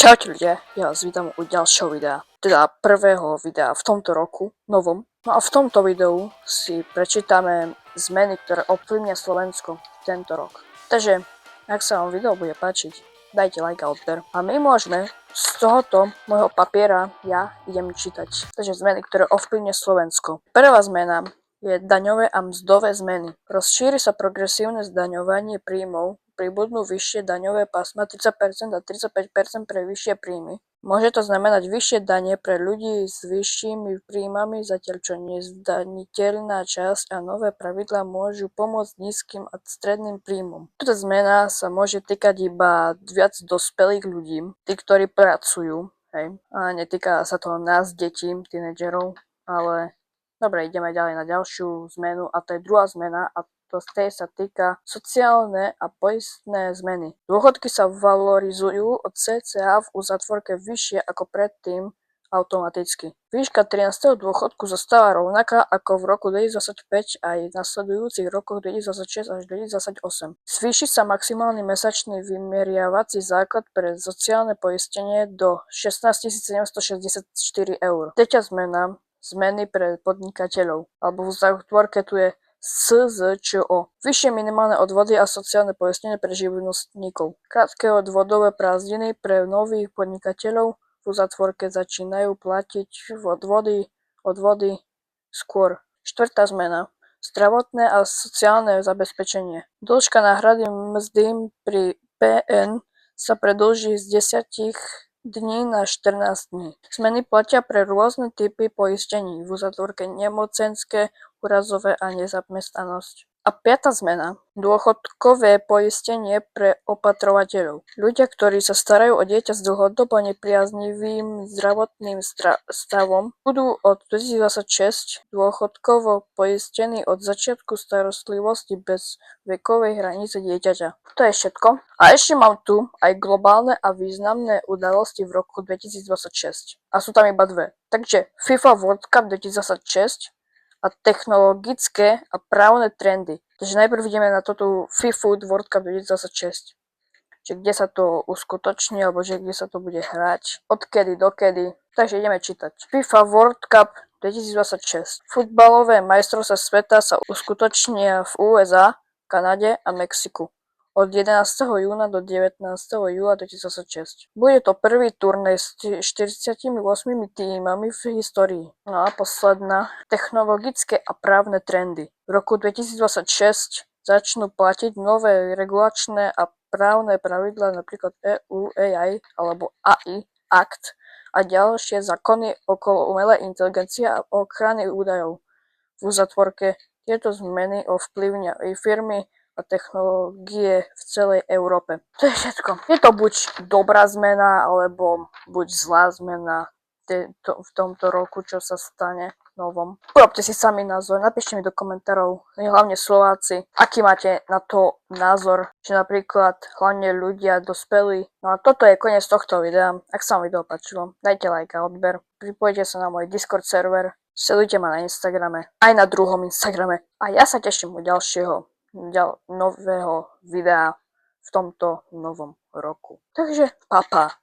Čaute ľudia, ja vás vítam u ďalšieho videa, teda prvého videa v tomto roku, novom. No a v tomto videu si prečítame zmeny, ktoré ovplyvnia Slovensko tento rok. Takže, ak sa vám video bude páčiť, dajte like a odber. A my môžeme z tohoto môjho papiera, ja idem čítať. Takže zmeny, ktoré ovplyvnia Slovensko. Prvá zmena je daňové a mzdové zmeny. Rozšíri sa progresívne zdaňovanie príjmov, pribudnú vyššie daňové pásma 30% a 35% pre vyššie príjmy. Môže to znamenať vyššie dane pre ľudí s vyššími príjmami, zatiaľ čo nezdaniteľná časť a nové pravidlá môžu pomôcť nízkym a stredným príjmom. Táto zmena sa môže týkať iba viac dospelých ľudí, tí, ktorí pracujú, hej, a netýka sa to nás, detí, tínedžerov, ale dobre, ideme ďalej na ďalšiu zmenu a to je druhá zmena a to z tej sa týka sociálne a poistné zmeny. Dôchodky sa valorizujú od cca v uzatvorke vyššie ako predtým automaticky. Výška 13. dôchodku zostáva rovnaká ako v roku 2025 aj v nasledujúcich rokoch 2026 až 2028. Zvýši sa maximálny mesačný vymeriavací základ pre sociálne poistenie do 16 764 eur. Tretia zmena, zmeny pre podnikateľov, alebo v zátvorke tu je SZČO. Vyššie minimálne odvody a sociálne poistenie pre živnostníkov. Krátke odvodové prázdniny pre nových podnikateľov v uzatvorke začínajú platiť odvody skôr. Štvrtá zmena. Zdravotné a sociálne zabezpečenie. Dĺžka náhrady mzdy pri PN sa predĺží z 10 dní na 14 dní. Zmeny platia pre rôzne typy poistení, v uzatvorke nemocenské, úrazové a nezamestnanosť. A piata zmena. Dôchodkové poistenie pre opatrovateľov. Ľudia, ktorí sa starajú o dieťa s dlhodobo nepriaznivým zdravotným stavom, budú od 2026 dôchodkovo poistení od začiatku starostlivosti bez vekovej hranice dieťaťa. To je všetko. A ešte mám tu aj globálne a významné udalosti v roku 2026. A sú tam iba dve. Takže FIFA World Cup 2026 a technologické a právne trendy. Takže najprv ideme na toto FIFA World Cup 2026. Čiže kde sa to uskutoční, alebo že kde sa to bude hrať, odkedy, dokedy. Takže ideme čítať. FIFA World Cup 2026. Futbalové majstrovstvá sveta sa uskutočnia v USA, Kanade a Mexiku od 11. júna do 19. júla 2026. Bude to prvý turnej s 48 tímami v histórii. No a posledná. Technologické a právne trendy. V roku 2026 začnú platiť nové regulačné a právne pravidlá, napríklad EU AI alebo AI Act a ďalšie zákony okolo umelej inteligencie a ochrany údajov. V uzatvorke tieto zmeny ovplyvnia aj firmy a technológie v celej Európe. To je všetko. Je to buď dobrá zmena, alebo buď zlá zmena v tomto roku, čo sa stane novom. Urobte si sami názor, napíšte mi do komentárov, hlavne Slováci, aký máte na to názor, že napríklad hlavne ľudia dospelí. No a toto je koniec tohto videa. Ak sa vám video páčilo, dajte like a odber, pripojite sa na môj Discord server, sledujte ma na Instagrame, aj na druhom Instagrame a ja sa teším u ďalšieho nového videa v tomto novom roku. Takže papa.